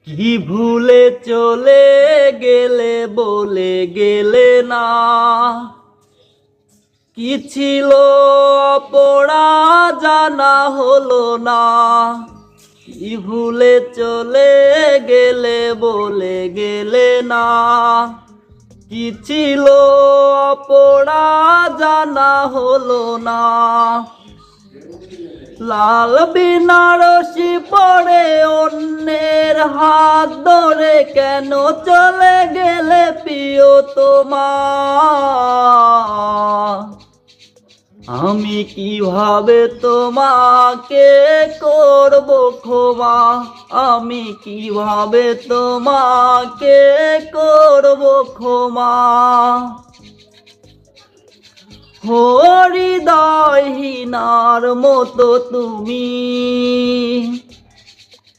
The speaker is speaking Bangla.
কি ভুলে চলে গেলে বলে গেলে না, কি ছিল পড়া জানা হলো না। কি ভুলে চলে গেলে বলে গেলে না, কি ছিল পড়া জানা হলো না। লাল বেনারসি পরে অন্যের হাত ধরে কেন চলে গেলে প্রিয়তমা। আমি কিভাবে তোমাকে করব ক্ষমা, আমি কিভাবে তোমাকে করব ক্ষমা। হৃদয়হীনার মতো তুমি